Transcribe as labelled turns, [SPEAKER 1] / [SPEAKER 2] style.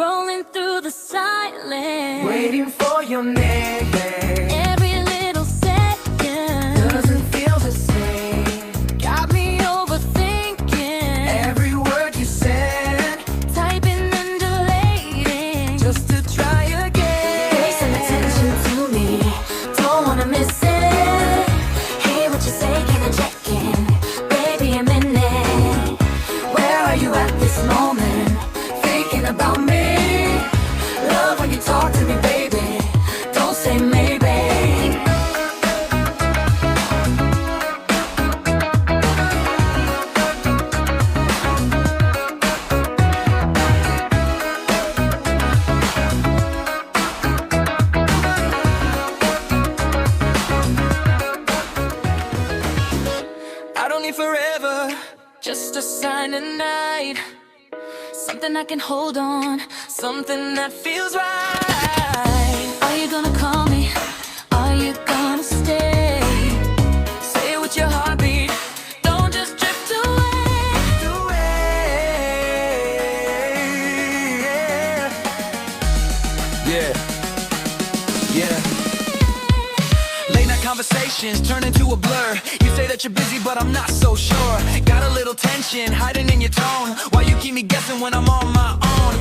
[SPEAKER 1] scrolling through the silence,
[SPEAKER 2] waiting for your name.
[SPEAKER 1] every little second
[SPEAKER 2] Doesn't feel the same.
[SPEAKER 1] got me overthinking,
[SPEAKER 2] Every word you said,
[SPEAKER 1] typing and deleting,
[SPEAKER 2] just to try again.
[SPEAKER 1] pay some attention to me, don't wanna miss it. Hey, what you say, can I check in? Baby, I'm in it. Where are you at this moment? Thinking about me. Love when you talk to me, baby, don't say maybe.
[SPEAKER 2] I don't need forever.
[SPEAKER 1] Just a sign of night, something I can hold on, something that feels right. Are you gonna call me? Are you gonna stay? Say it with your heartbeat, don't just drift away.
[SPEAKER 2] Yeah. Yeah. Late night conversations turn into a blur. You say that you're busy, but I'm not so sure. Got a little tension hiding in your tone. Why you keep me guessing when I'm on my own?